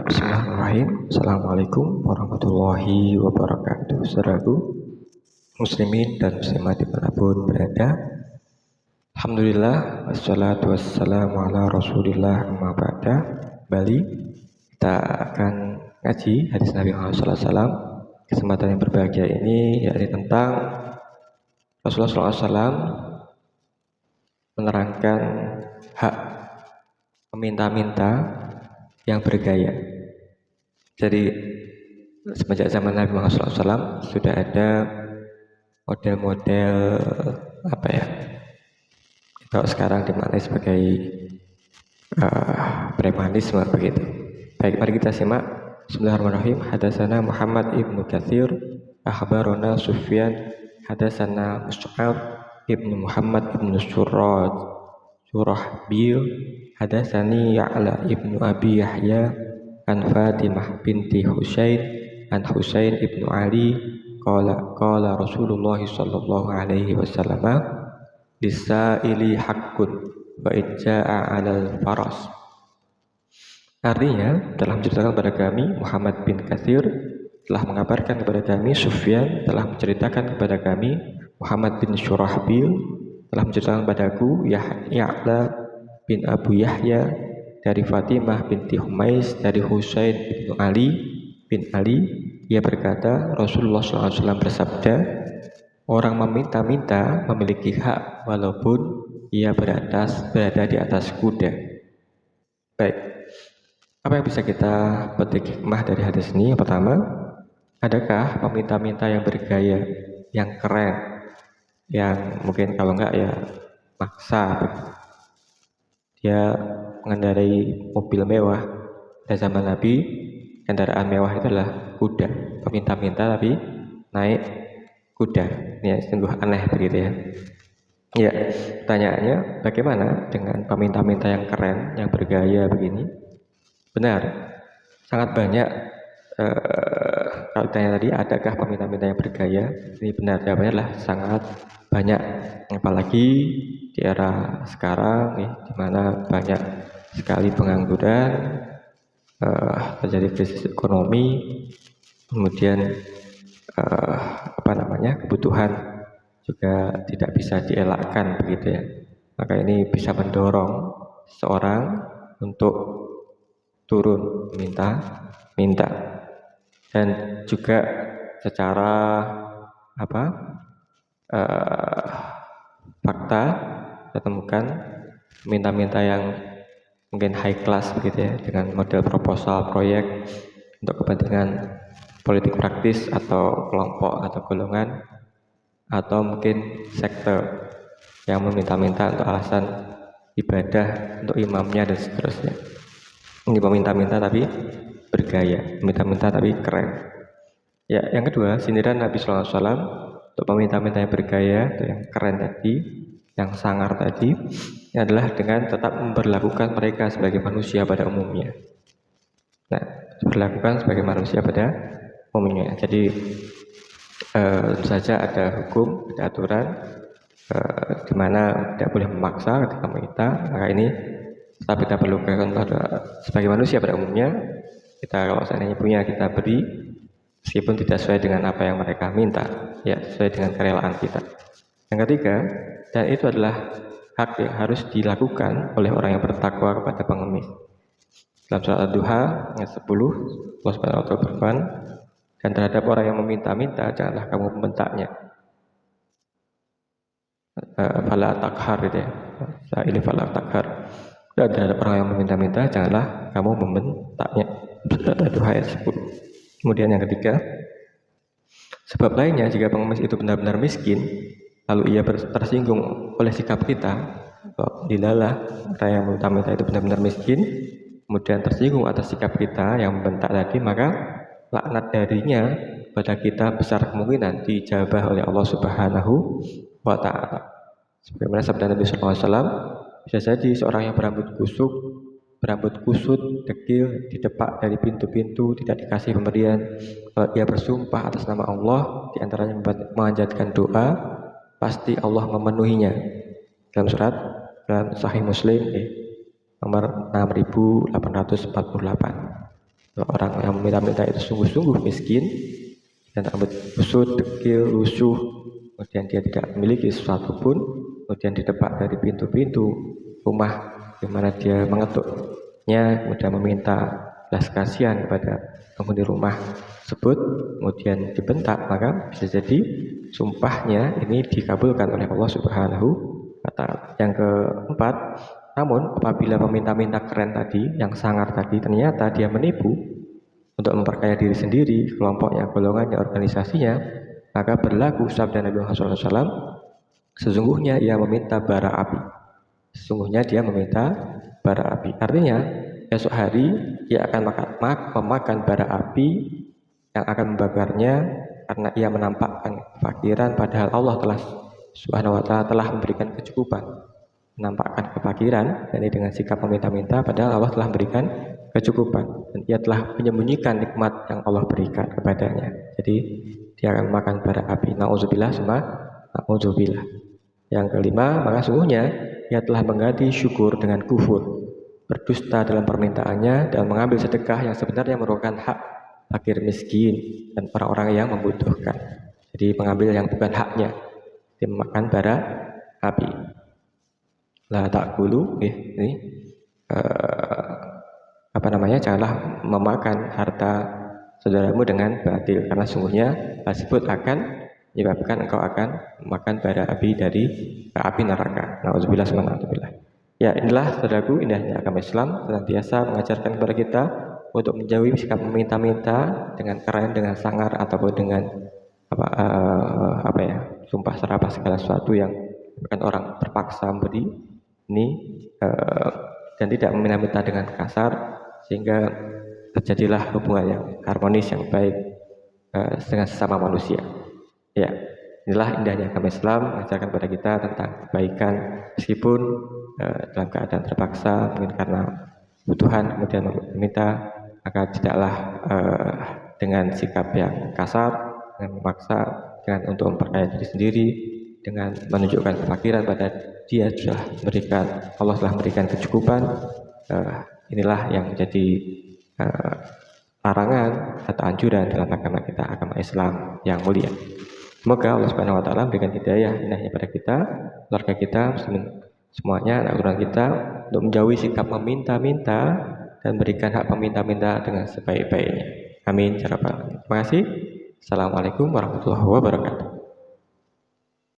Bismillahirrahmanirrahim. Assalamualaikum warahmatullahi wabarakatuh. Saudaraku muslimin dan muslimat dimanapun berada, alhamdulillah wassalatu wassalamu ala rasulillah amma ba'da. Kembali kita akan ngaji hadis Nabi Muhammad SAW. Kesempatan yang berbahagia ini yakni tentang Rasulullah SAW menerangkan hak meminta-minta yang bergaya. Jadi semenjak zaman Nabi Muhammad SAW sudah ada model-model kalau sekarang dimaknai sebagai premanisme begitu. Baik, mari kita simak. Bismillahirrahmanirrahim. Hadatsana Muhammad ibnu Katsir, akhbarana Sufyan, hadatsana Mus'ab ibnu Muhammad ibnu Surahbil, hadatsani Ya'la ibnu Abi Yahya an Fatimah binti Husain an Husain ibnu Ali qala Rasulullah sallallahu alaihi wasallam lisaili haqqun wa ijja'a 'alal faras. Artinya telah menceritakan kepada kami, Muhammad bin Katsir telah mengabarkan kepada kami, Sufyan telah menceritakan kepada kami, Muhammad bin Surahbil telah menceritakan kepadaku, Ya'la bin Abu Yahya dari Fatimah binti Humais dari Husain bin Ali, ia berkata, Rasulullah SAW bersabda, orang meminta-minta memiliki hak walaupun ia berada di atas kuda. Baik, apa yang bisa kita petik hikmah dari hadis ini? Yang pertama, adakah peminta-minta yang bergaya, yang keren, yang mungkin kalau enggak ya maksa, dia mengendarai mobil mewah. Pada zaman Nabi, kendaraan mewah itu adalah kuda. Peminta-minta tapi naik kuda. Ini sungguh aneh begitu ya. Ya, pertanyaannya, bagaimana dengan peminta-minta yang keren, yang bergaya begini? Benar, sangat banyak. Kalau ditanya tadi, adakah peminta-minta yang bergaya? Ini benar, jawabannya adalah sangat banyak. Apalagi di era sekarang, di mana banyak sekali pengangguran, terjadi krisis ekonomi, kemudian kebutuhan juga tidak bisa dielakkan begitu ya. Maka ini bisa mendorong seorang untuk turun minta, dan juga secara fakta kita temukan minta-minta yang mungkin high class begitu ya, dengan model proposal proyek untuk kepentingan politik praktis atau kelompok atau golongan atau mungkin sektor yang meminta-minta untuk alasan ibadah untuk imamnya dan seterusnya. Ini peminta-minta tapi bergaya, minta-minta tapi keren. Ya, yang kedua, sindiran Nabi SAW untuk peminta-minta yang bergaya atau yang keren tadi, yang sangar tadi, ini adalah dengan tetap memperlakukan mereka sebagai manusia pada umumnya. Nah, diperlakukan sebagai manusia pada umumnya. Jadi tentu saja ada hukum, ada aturan di mana tidak boleh memaksa ketika meminta. Maka ini tetap kita perlukan sebagai manusia pada umumnya. Kita kalau seandainya punya, kita beri meskipun tidak sesuai dengan apa yang mereka minta, ya sesuai dengan kerelaan kita. Yang ketiga, dan itu adalah hak yang harus dilakukan oleh orang yang bertakwa kepada pengemis. Dalam surat Ad-Duha ayat 10, Allah Subhanahu wa taala berfirman, dan terhadap orang yang meminta-minta janganlah kamu membentaknya. Fala takhar gitu ya. Ini fala takhar. Dan terhadap orang yang meminta-minta janganlah kamu membentaknya. Surat Ad-Duha ayat 10. Kemudian yang ketiga, sebab lainnya jika pengemis itu benar-benar miskin, lalu ia tersinggung oleh sikap kita, dilalah orang yang meminta-minta itu benar-benar miskin, kemudian tersinggung atas sikap kita yang membentak tadi, maka laknat darinya pada kita besar kemungkinan dijabah oleh Allah Subhanahu wa ta'ala. Sebagaimana sabda Nabi SAW, bisa jadi seorang yang berambut kusut, dekil, didepak dari pintu-pintu, tidak dikasih pemberian. Kalau ia bersumpah atas nama Allah, diantaranya memanjatkan doa, pasti Allah memenuhinya. Dalam Sahih Muslim nomor 6848. orang yang meminta-minta itu sungguh-sungguh miskin dan rambut kusut, dekil, lusuh, kemudian dia tidak memiliki sesuatu pun, kemudian di depan dari pintu-pintu rumah di mana dia mengetuknya, kemudian meminta belas kasihan kepada penghuni rumah tersebut, kemudian dibentak, maka bisa jadi sumpahnya ini dikabulkan oleh Allah Subhanahu wa Ta'ala. Yang keempat, namun apabila peminta-minta keren tadi, yang sangar tadi, ternyata dia menipu untuk memperkaya diri sendiri, kelompoknya, golongannya, organisasinya, maka berlaku sabda Nabi Muhammad SAW, sesungguhnya ia meminta bara api. Sesungguhnya dia meminta bara api. Artinya, esok hari ia akan memakan bara api yang akan membakarnya karena ia menampakkan kefakiran, padahal Allah telah Subhanahu wa Ta'ala telah memberikan kecukupan. Menampakkan kefakiran, dan dengan sikap meminta-minta, padahal Allah telah memberikan kecukupan, dan ia telah menyembunyikan nikmat yang Allah berikan kepadanya. Jadi dia akan makan bara api. Nauzubillah summa nauzubillah. Yang kelima, maka sungguhnya ia telah mengganti syukur dengan kufur, berdusta dalam permintaannya, dan mengambil sedekah yang sebenarnya merupakan hak fakir miskin dan orang-orang yang membutuhkan. Jadi mengambil yang bukan haknya, dia memakan bara api. La ta'kulu, ini janganlah memakan harta saudaramu dengan batil, karena sungguhnya hal tersebut akan menyebabkan engkau akan memakan bara api dari api neraka. Nauzubillah summa nauzubillah. Ya, inilah saudaraku indahnya agama Islam, senantiasa mengajarkan kepada kita untuk menjauhi sikap meminta-minta dengan keren, dengan sangar, ataupun dengan sumpah serapah segala sesuatu yang bukan orang terpaksa memberi ini, dan tidak meminta-minta dengan kasar, sehingga terjadilah hubungan yang harmonis, yang baik dengan sesama manusia. Ya, inilah indahnya agama Islam, mengajarkan kepada kita tentang kebaikan meskipun dalam keadaan terpaksa, mungkin karena kebutuhan, kemudian meminta, maka tidaklah dengan sikap yang kasar, dengan memaksa, dengan untuk memperkaya diri sendiri, dengan menunjukkan kefakiran pada dia sudah memberikan, Allah telah memberikan kecukupan. Inilah yang menjadi larangan atau anjuran dalam agama kita, agama Islam yang mulia. Semoga Allah Subhanahu wa Ta'ala memberikan hidayah inahnya pada kita, keluarga kita, muslimin semuanya, anak turun kita, untuk menjauhi sikap meminta-minta dan berikan hak peminta-minta dengan sebaik-baiknya. Amin. Terima kasih. Assalamualaikum warahmatullahi wabarakatuh.